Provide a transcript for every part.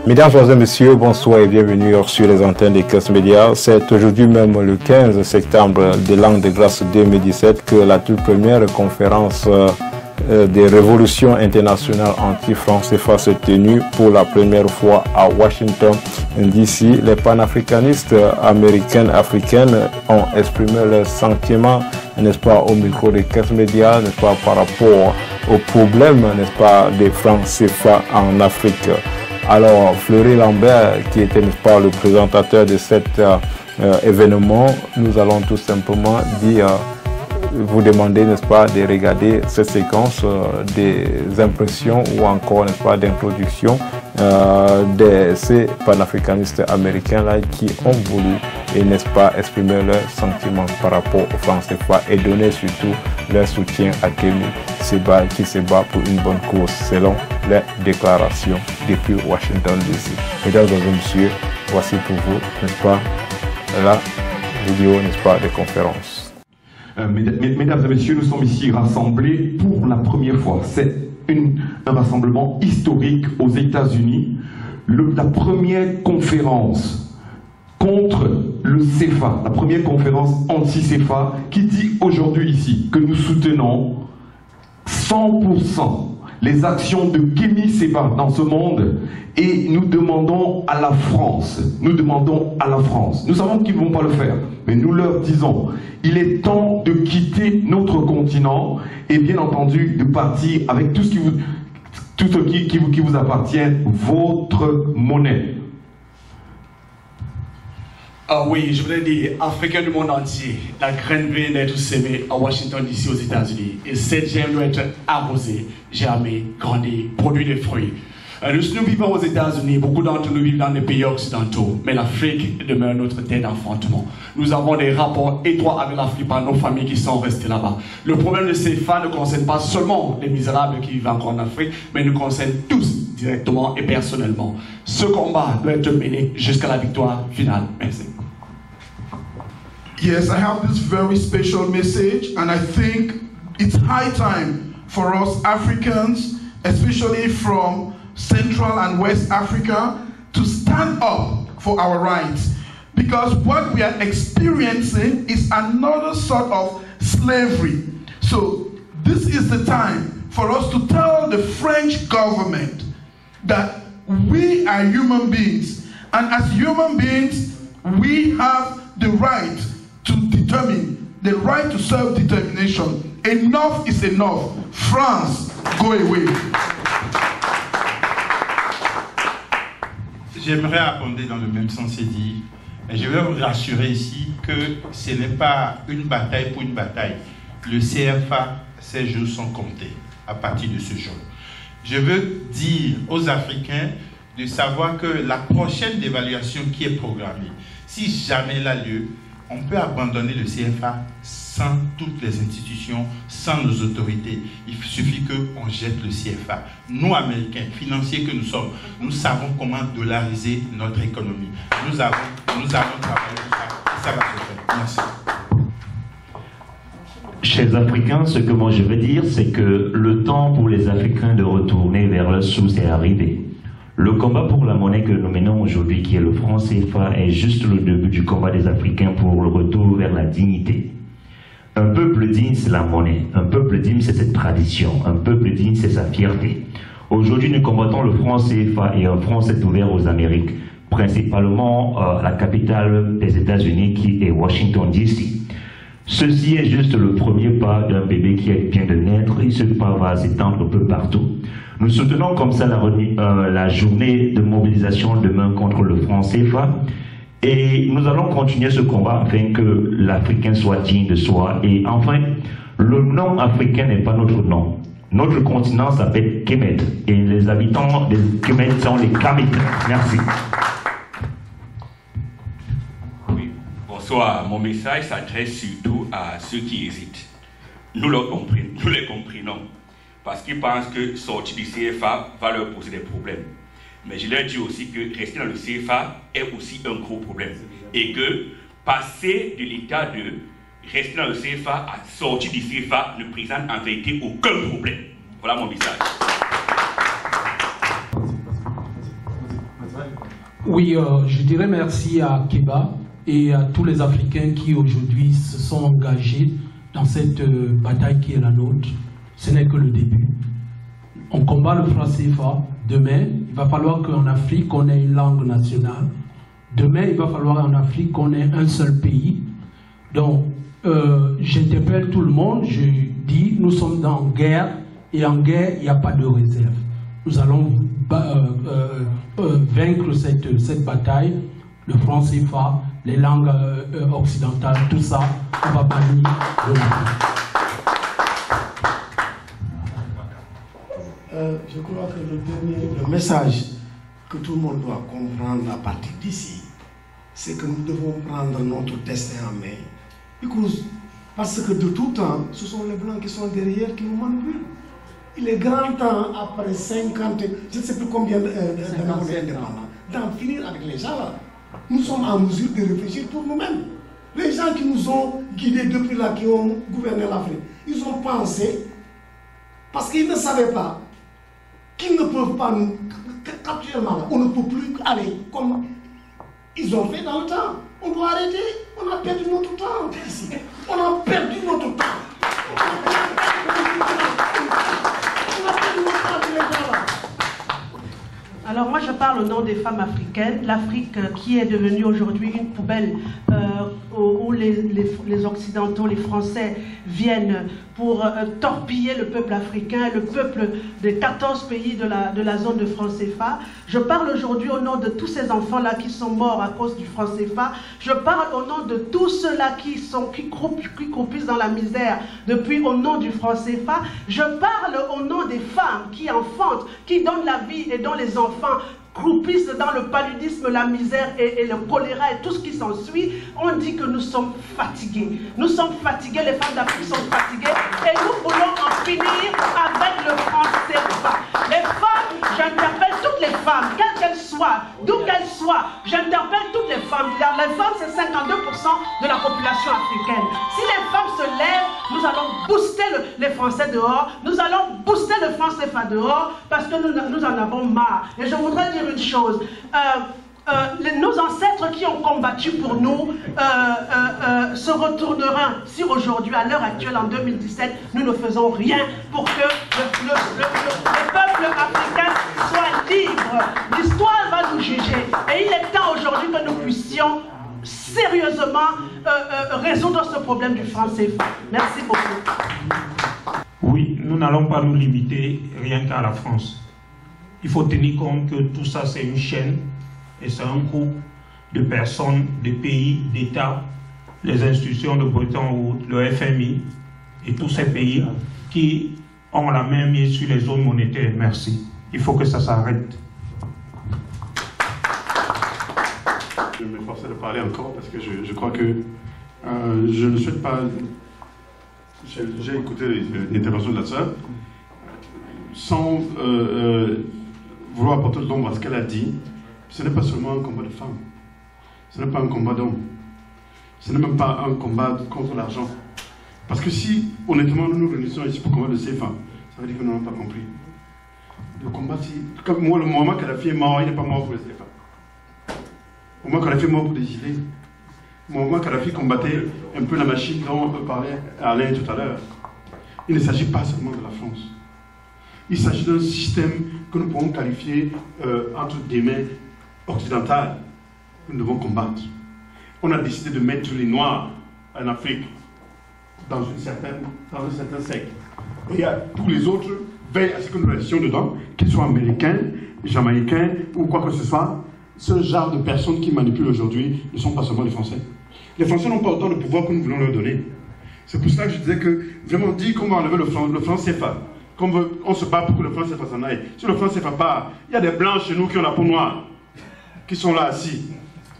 Mesdames et messieurs, bonsoir et bienvenue sur les antennes des Cus Média. C'est aujourd'hui même le 15 septembre de l'an de grâce 2017 que la toute première conférence des révolutions internationales anti-franc CFA s'est tenue pour la première fois à Washington DC. Les panafricanistes américaines, africaines ont exprimé leurs sentiments, n'est-ce pas, au micro des Cus Média, n'est-ce pas, par rapport aux problèmes, n'est-ce pas, des francs CFA en Afrique. Alors, Fleury Lambert, qui était, n'est-ce pas, le présentateur de cet événement, nous allons tout simplement vous demander, n'est-ce pas, de regarder cette séquence des impressions ou encore, n'est-ce pas, d'introduction de ces panafricanistes américains-là qui ont voulu, et n'est-ce pas, exprimer leurs sentiments par rapport aux francs CFA et donner surtout leur soutien à Kémy qui se bat pour une bonne cause selon les déclarations depuis Washington DC. Mesdames et messieurs, voici pour vous, n'est-ce pas, la vidéo, n'est-ce pas, de conférence. Mesdames et messieurs, nous sommes ici rassemblés pour la première fois. C'est un rassemblement historique aux États-Unis. La première conférence contre le CFA, la première conférence anti-CFA qui dit aujourd'hui ici que nous soutenons 100% les actions de Kémy Séba dans ce monde et nous demandons à la France, nous savons qu'ils ne vont pas le faire, mais nous leur disons, il est temps de quitter notre continent et bien entendu de partir avec tout ce qui vous appartient, votre monnaie. Ah oui, je voulais dire, Africains du monde entier, la graine vient d'être semée à Washington DC aux États-Unis. Et cette germe doit être arrosée, germer, grandir, produire des fruits. Nous vivons aux États-Unis, beaucoup d'entre nous vivent dans les pays occidentaux, mais l'Afrique demeure notre terre d'enfantement. Nous avons des rapports étroits avec l'Afrique par nos familles qui sont restées là-bas. Le problème de CFA ne concerne pas seulement les misérables qui vivent encore en Afrique, mais nous concerne tous directement et personnellement. Ce combat doit être mené jusqu'à la victoire finale. Merci. Yes, I have this very special message, and I think it's high time for us Africans, especially from Central and West Africa, to stand up for our rights. Because what we are experiencing is another sort of slavery. So this is the time for us to tell the French government that we are human beings, and as human beings, we have the right to determine, the right to self-determination. Enough is enough. France, go away. J'aimerais abonder dans le même sens et dire, et je veux vous rassurer ici que ce n'est pas une bataille pour une bataille. Le CFA, ses jours sont comptés à partir de ce jour. Je veux dire aux Africains de savoir que la prochaine dévaluation qui est programmée, si jamais elle a lieu, on peut abandonner le CFA sans toutes les institutions, sans nos autorités. Il suffit qu'on jette le CFA. Nous, Américains, financiers que nous sommes, nous savons comment dollariser notre économie. Nous avons travaillé pour ça et ça va se faire. Merci. Chers Africains, ce que moi je veux dire, c'est que le temps pour les Africains de retourner vers leur source est arrivé. Le combat pour la monnaie que nous menons aujourd'hui, qui est le franc CFA, est juste le début du combat des Africains pour le retour vers la dignité. Un peuple digne, c'est la monnaie. Un peuple digne, c'est cette tradition. Un peuple digne, c'est sa fierté. Aujourd'hui, nous combattons le franc CFA et un front s'est ouvert aux Amériques, principalement la capitale des États-Unis, qui est Washington DC. Ceci est juste le premier pas d'un bébé qui vient de naître et ce pas va s'étendre un peu partout. Nous soutenons comme ça la journée de mobilisation demain contre le franc CFA et nous allons continuer ce combat afin que l'Africain soit digne de soi. Et enfin, le nom africain n'est pas notre nom. Notre continent s'appelle Kemet et les habitants de Kemet sont les Kamites. Merci. Oui, bonsoir. Mon message s'adresse surtout à ceux qui hésitent. Nous les comprenons. parce qu'ils pensent que sortir du CFA va leur poser des problèmes. Mais je leur dis aussi que rester dans le CFA est aussi un gros problème. Et que passer de l'état de rester dans le CFA à sortir du CFA ne présente en vérité aucun problème. Voilà mon message. Oui, je dirais merci à Keba et à tous les Africains qui aujourd'hui se sont engagés dans cette bataille qui est la nôtre. Ce n'est que le début. On combat le franc CFA. Demain, il va falloir qu'en Afrique, on ait une langue nationale. Demain, il va falloir en Afrique qu'on ait un seul pays. Donc, j'interpelle tout le monde, je dis, nous sommes en guerre, et en guerre, il n'y a pas de réserve. Nous allons vaincre cette bataille, le franc CFA, les langues occidentales, tout ça, on va bannir de l'Afrique. Je crois que le message que tout le monde doit comprendre à partir d'ici, c'est que nous devons prendre notre destin en main. Parce que de tout temps, ce sont les Blancs qui sont derrière, qui nous manipulent. Il est grand temps, après 50, je ne sais plus combien d'années on est indépendant, d'en finir avec les gens là. Nous sommes en mesure de réfléchir pour nous-mêmes. Les gens qui nous ont guidés depuis là, qui ont gouverné l'Afrique, ils ont pensé, parce qu'ils ne savaient pas, qu'ils ne peuvent pas nous... Actuellement, là, on ne peut plus aller comme ils ont fait dans le temps. On doit arrêter. On a perdu notre temps ici. On a perdu notre temps. Alors moi je parle au nom des femmes africaines, l'Afrique qui est devenue aujourd'hui une poubelle où les Occidentaux, les Français viennent pour torpiller le peuple africain, le peuple des 14 pays de la zone de franc CFA. Je parle aujourd'hui au nom de tous ces enfants-là qui sont morts à cause du franc CFA. Je parle au nom de tous ceux-là qui croupissent dans la misère depuis au nom du franc CFA. Je parle au nom des femmes qui enfantent, qui donnent la vie et dont les enfants croupissent dans le paludisme, la misère et le choléra et tout ce qui s'ensuit. On dit que nous sommes fatigués. Nous sommes fatigués, les femmes d'Afrique sont fatiguées et nous voulons en finir avec le franc CFA. Les femmes, j'interpelle toutes les femmes, quelles qu'elles soient, d'où qu'elles soient, j'interpelle toutes les femmes. Les femmes, c'est 52% de la population africaine. Si les femmes se lèvent, nous allons booster les Français dehors, nous allons booster le franc CFA dehors, parce que nous en avons marre. Et je voudrais dire une chose, nos ancêtres qui ont combattu pour nous se retourneront si aujourd'hui, à l'heure actuelle, en 2017, nous ne faisons rien pour que le peuple africain soit libre. L'histoire va nous juger. Et il est temps aujourd'hui que nous puissions sérieusement résoudre ce problème du franc CFA. Merci beaucoup. Oui, nous n'allons pas nous limiter rien qu'à la France. Il faut tenir compte que tout ça, c'est une chaîne et c'est un groupe de personnes, de pays, d'États, les institutions de Bretton Woods, le FMI et tous ces pays qui ont la main mise sur les zones monétaires. Merci. Il faut que ça s'arrête. Je vais m'efforcer de parler encore parce que je crois que je ne souhaite pas... J'ai écouté l'intervention de la sœur sans vouloir apporter de l'ombre à ce qu'elle a dit. Ce n'est pas seulement un combat de femmes, ce n'est pas un combat d'hommes, ce n'est même pas un combat contre l'argent. Parce que si, honnêtement, nous nous réunissons ici pour combattre le CFA, ça veut dire que nous n'avons pas compris. Le combat, si... Comme moi, le Muammar Kadhafi est mort, il n'est pas mort pour le CFA. Muammar Kadhafi est mort pour des idées. Muammar Kadhafi combattait un peu la machine dont parlait Alain tout à l'heure. Il ne s'agit pas seulement de la France. Il s'agit d'un système que nous pouvons qualifier entre des mains occidentales que nous devons combattre. On a décidé de mettre les Noirs en Afrique dans un certain secte. Et tous les autres veillent à ce que nous restions dedans, qu'ils soient américains, jamaïcains ou quoi que ce soit. Ce genre de personnes qui manipulent aujourd'hui ne sont pas seulement les Français. Les Français n'ont pas autant de pouvoir que nous voulons leur donner. C'est pour cela que je disais que vraiment dire qu'on va enlever le franc CFA, on se bat pour que le franc CFA s'en aille. Si le franc CFA part, il y a des blancs chez nous qui ont la peau noire, qui sont là assis,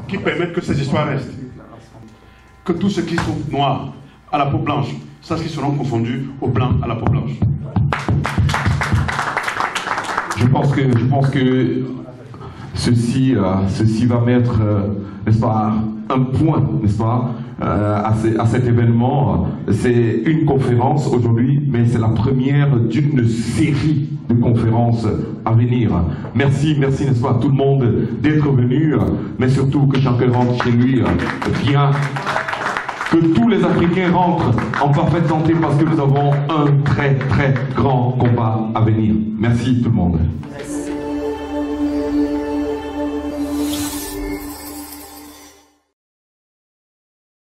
qui permettent que ces histoires restent. Que tous ceux qui sont noirs à la peau blanche sachent qu'ils seront confondus aux blancs à la peau blanche. pense que ceci va mettre, n'est-ce pas, un point, n'est-ce pas, à cet événement. C'est une conférence aujourd'hui, mais c'est la première d'une série de conférences à venir. Merci, n'est-ce pas, à tout le monde d'être venu, mais surtout que chacun rentre chez lui bien. Que tous les Africains rentrent en parfaite santé parce que nous avons un très très grand combat à venir. Merci tout le monde.